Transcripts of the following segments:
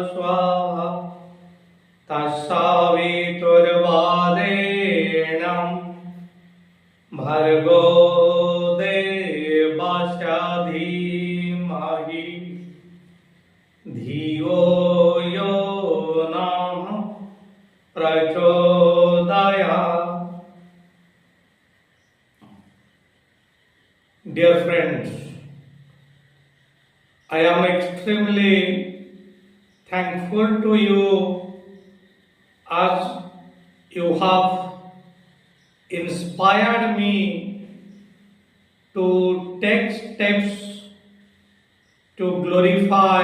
स्वाहा तस्सावितुर्वरेण्यं भर्गो देवस्य धीमहि धियो यो नः प्रचोदयात्. Dear friends, I am extremely thankful to you as you have inspired me to take steps to glorify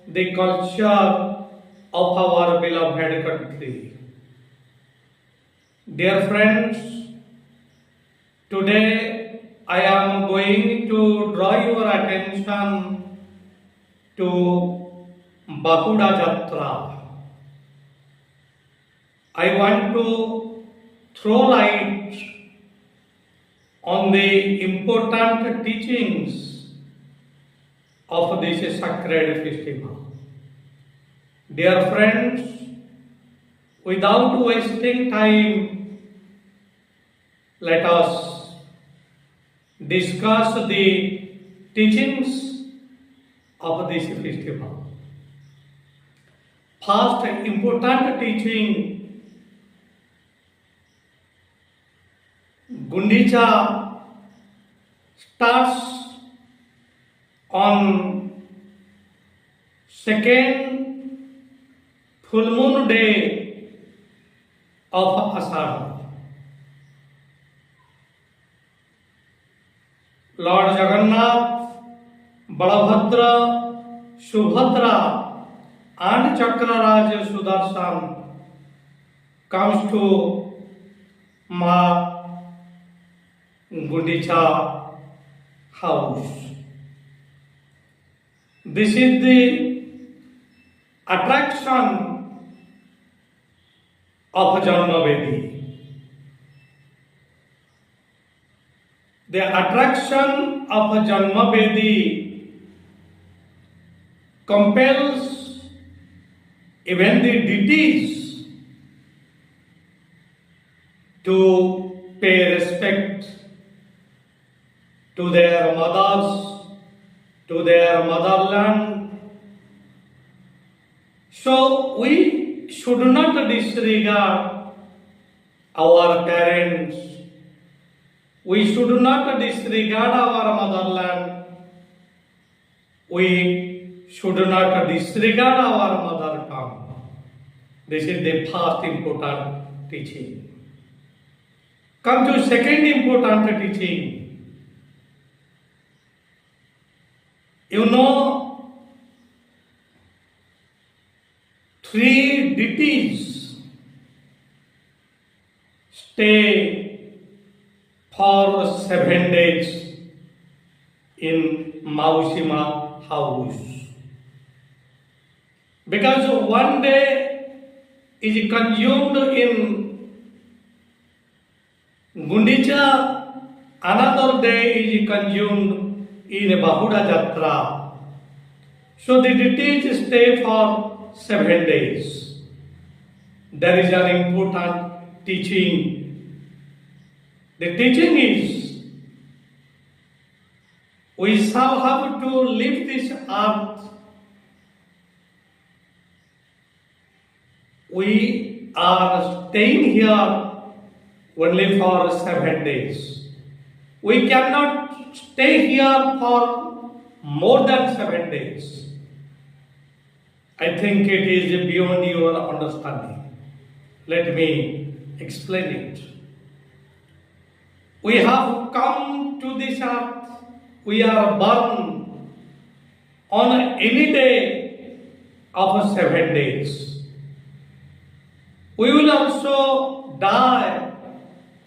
the culture of our beloved country. Dear friends, today I am going to draw your attention to Bahuda Jatra. I want to throw light on the important teachings of this sacred festival. Dear friends, without wasting time, let us discuss the teachings of this festival. First important teaching, Gundicha starts on second full moon day of Ashadha. Lord Jagannath, Balabhadra, Subhadra and Chakraraj Sudarshan comes to Ma Gundicha house. This is the attraction of Janmavedi. The attraction of Janmavedi compels even the deities to pay respect to their mothers, to their motherland. So we should not disregard our parents. We should not disregard our motherland. We should not disregard our mother tongue. This is the first important teaching. Come to second important teaching. You know, three deities stay for 7 days in Mausima house. Because one day is consumed in Gundicha, another day is consumed in Bahuda Jatra. So the deities stay for 7 days. There is an important teaching. The teaching is, we shall have to leave this earth. We are staying here only for 7 days. We cannot stay here for more than 7 days. I think it is beyond your understanding. Let me explain it. We have come to this earth. We are born on any day of 7 days. We will also die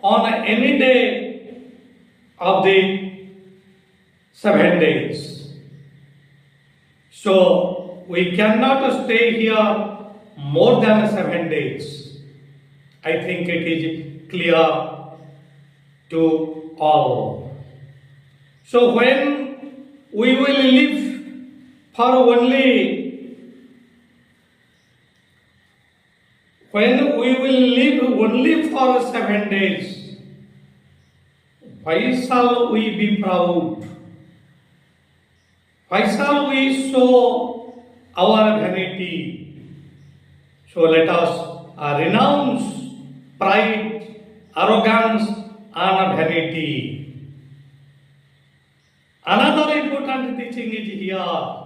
on any day of the 7 days. So we cannot stay here more than 7 days. I think it is clear to all. So when we will live for only when we will live only for 7 days, why shall we be proud? Why shall we show our vanity? So let us renounce pride, arrogance, and vanity. Another important teaching is here.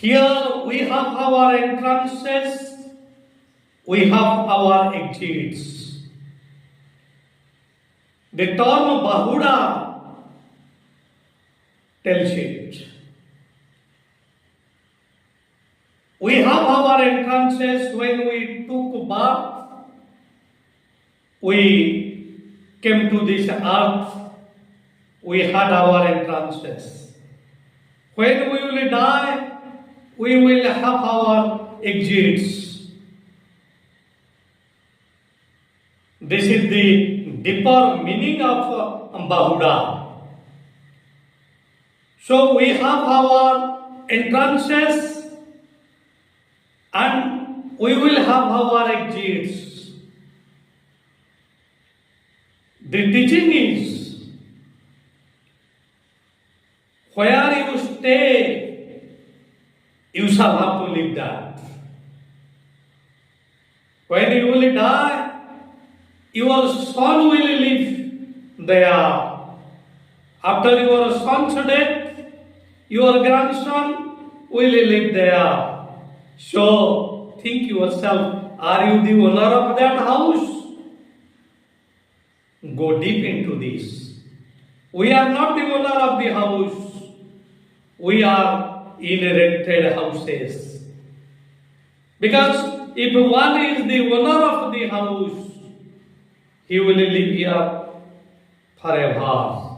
Here we have our entrances, we have our exits. The term Bahuda tells it. We have our entrances when we took birth, we came to this earth, we had our entrances. When we will die, we will have our exits. This is the deeper meaning of Bahuda. So we have our entrances and we will have our exits. The teaching is, where you stay, you shall have to live that. When you will die, your son will live there. After your son's death, your grandson will live there. So, think yourself, are you the owner of that house? Go deep into this. We are not the owner of the house. We are in rented houses. Because if one is the owner of the house, he will live here forever.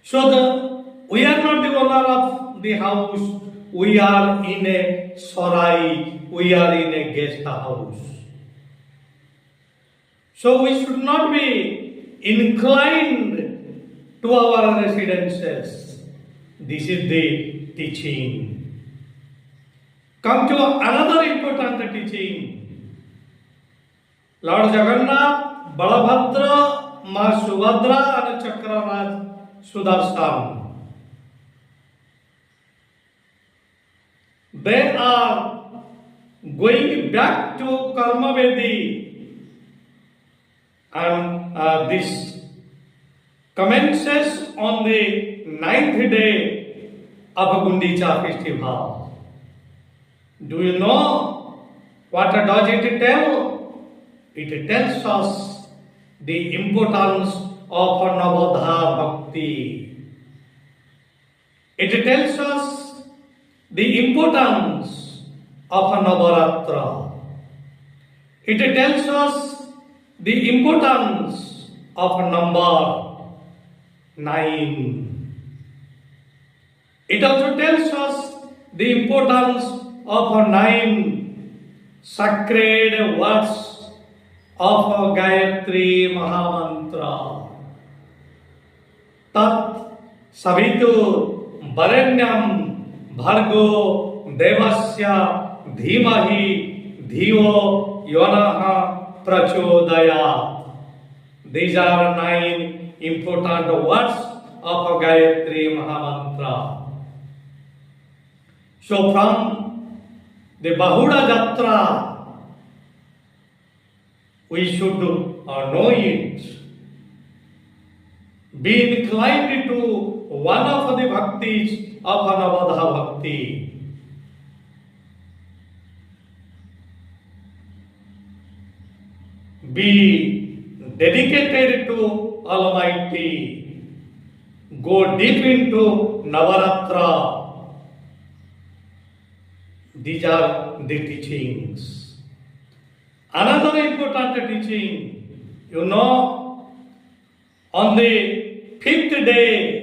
So we are not the owner of the house. We are in a sarai. We are in a guest house. So we should not be inclined to our residences. This is the teaching. Come to another important teaching. Lord Jagannath, Balabhadra, Ma Subhadra and Chakraraj Sudarshan. They are going back to Karmavedi. And this commences on the 9th day of Gundicha festival. Do you know what does it tell? It tells us the importance of Navadha Bhakti. It tells us the importance of Navaratra. It tells us the importance of number 9. It also tells us the importance of 9 sacred words of Gayatri Mahamantra. Tat Savitur Varenyam Bhargo Devasya Dhimahi Dhiyo Yonaha Prachodaya. These are 9 important words of Gayatri Mahamantra. So from the Bahuda Jatra, we should know it. Be inclined to one of the bhaktis of Navadha Bhakti. Be dedicated to Almighty. Go deep into Navaratra. These are the teachings. Another important teaching, you know, on the 5th day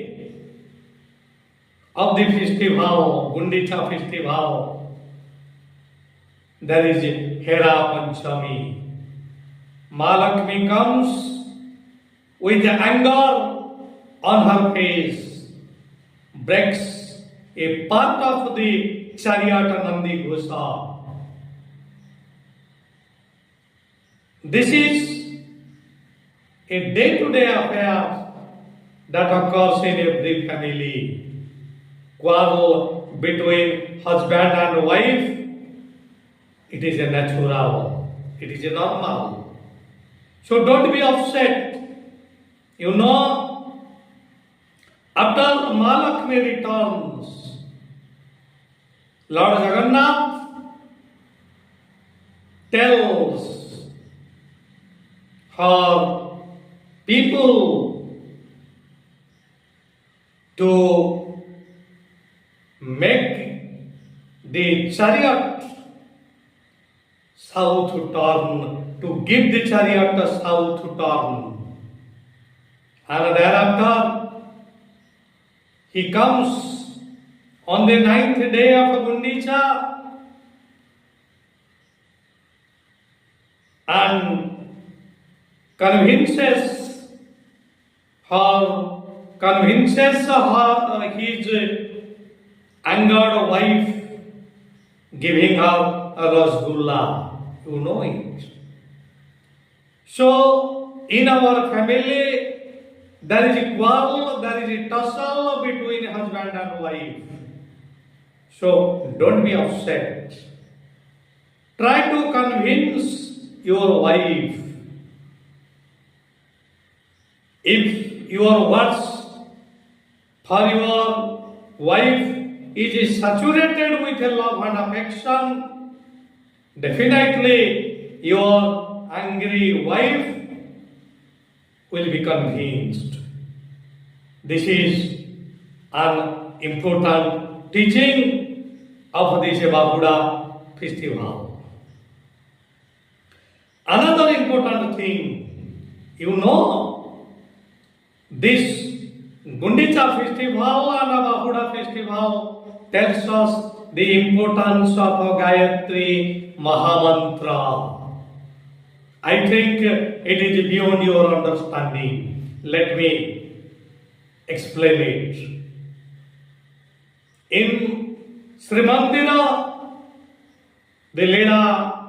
of the festival, Gundicha festival, there is Hera Panchami. Mahalakshmi comes with anger on her face, breaks a part of the chariot Nandi Ghosa. This is a day-to-day affair that occurs in every family. Quarrel between husband and wife, it is a natural, it is a normal. So don't be upset. You know, after Mahalakshmi returns, Lord Jagannath tells her people to make the chariot south turn, to give the chariot a south turn. And thereafter, he comes on the 9th day of Gundicha and convinces his angered wife, giving her a rasgulla. You know it. So, in our family, there is a quarrel, there is a tussle between husband and wife. So, don't be upset. Try to convince your wife. If your words for your wife is saturated with love and affection, definitely your angry wife will be convinced. This is an important teaching of this Bahuda festival. Another important thing, you know, this Gundicha festival and Bahuda festival tells us the importance of Gayatri Mahamantra. I think it is beyond your understanding. Let me explain it. In Srimandira, the Leela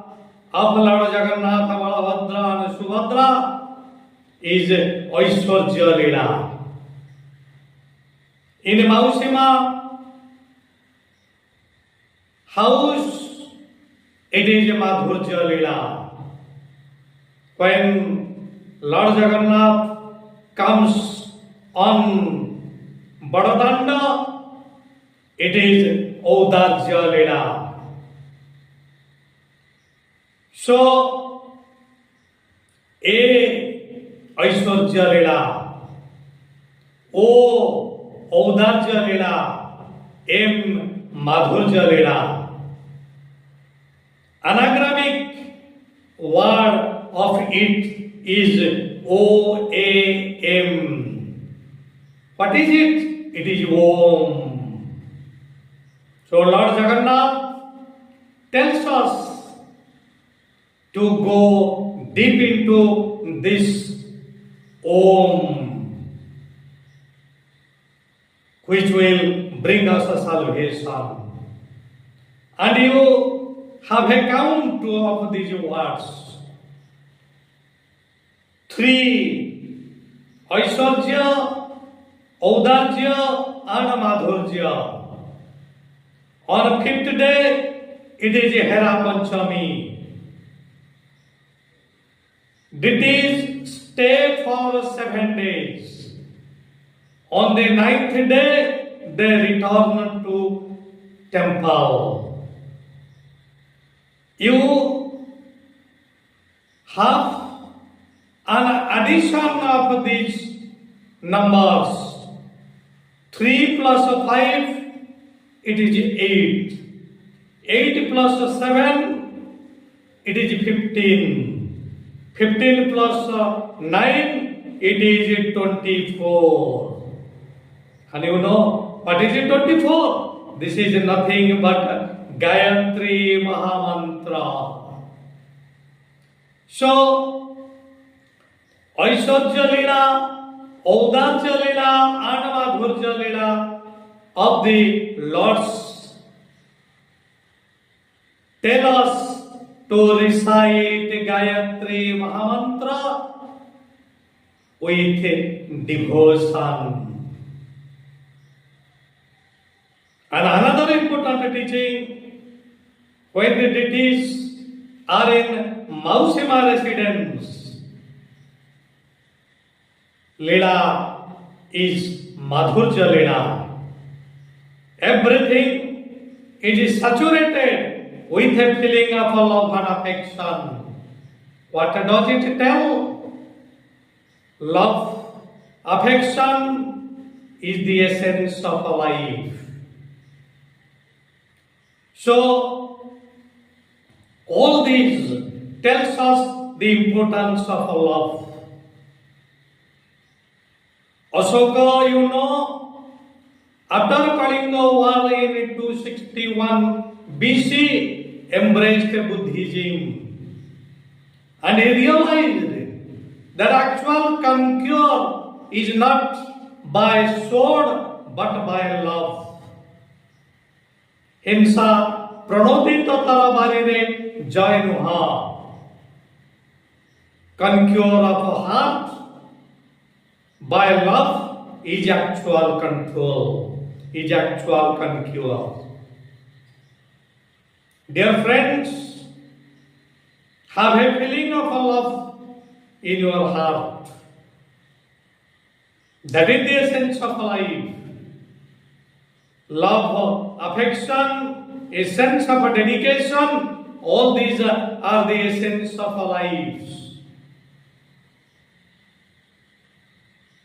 of Lord Jagannath, Balabhadra and Subhadra is Aishwarya Leela. In Mausima house, it is Madhurya Leela. When Lord Jagannath comes on Badadanda, it is Audarya Leela. So, A. Aishwarya Leela, O. Audarya Leela, M. Madhurya Leela. Anagramic word of it is O-A-M. What is it? It is Om. So Lord Jagannath tells us to go deep into this Om, which will bring us a salvation. And you have a count of these words. 3. Aishwarya, Audarya and Madhurya. On 5th day, it is Hera Panchami. Deities stay for 7 days. On the 9th day, they return to temple. You have an addition of these numbers. 3 plus 5, it is 8. 8 plus 7, it is 15. 15 plus 9, it is 24. And you know, what is 24? This is nothing but Gayatri Mahamantra. So, Aishwarya Leela, Audarya Leela and Madhurya Leela of the Lord's tell us to recite Gayatri Mahamantra with devotion. And another important teaching, when the deities are in Mausima residence, Leela is Madhurja Leela. Everything it is saturated with a feeling of love and affection. What does it tell? Love, affection is the essence of life. So, all these tells us the importance of love. Ashoka, you know, after Kalinga war in 261 BC, embraced Buddhism, and he realized that actual conquer is not by sword but by love. हिंसा प्रणोदित तलवारी जय नुहा. Conquer of heart by love is actual control, is actual conquer. Dear friends, have a feeling of love in your heart. That is the essence of life. Love, affection, a sense of dedication, all these are the essence of our lives.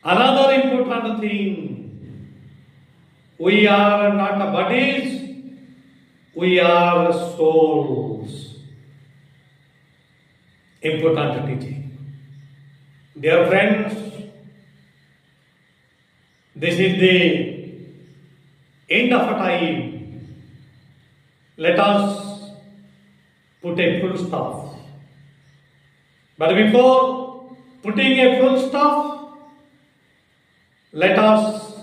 Another important thing, we are not bodies, we are souls. Important teaching. Dear friends, this is the end of a time. Let us put a full stop. But before putting a full stop, let us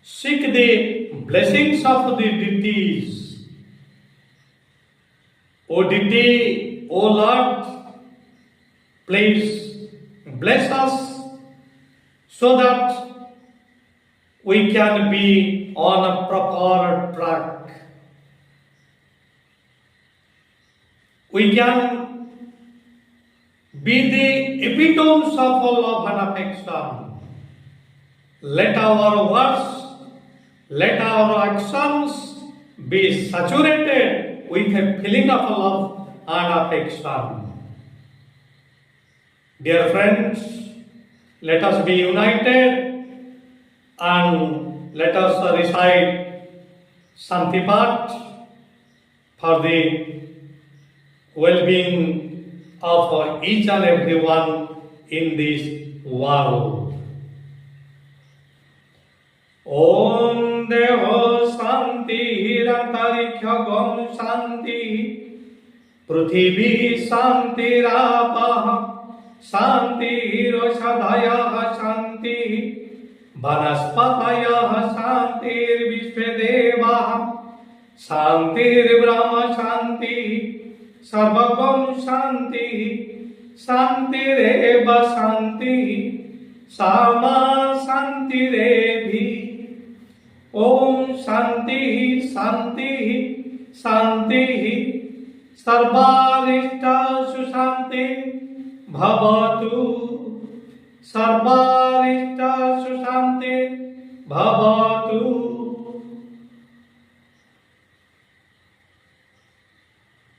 seek the blessings of the deities. O deity, O Lord, please bless us so that we can be on a proper track. We can be the epitomes of love and affection. Let our words, let our actions be saturated with a feeling of love and affection. Dear friends, let us be united and let us recite Santipat for the well-being of each and everyone in this world. Om Deho Shanti Hirantarikya Gom Shanti Prithvi Shanti Rapah Shanti Roshadaya Shanti Vanaspataya Shantir Vishvedeva Shantir Brahma Shanti Sarvagam Shanti Shantireva Shanti Sama Shantirevi Om Shanti Shanti Shanti Sarvarishta Sushanti Bhavatu Sarvarishta Sushanti Bhavatu.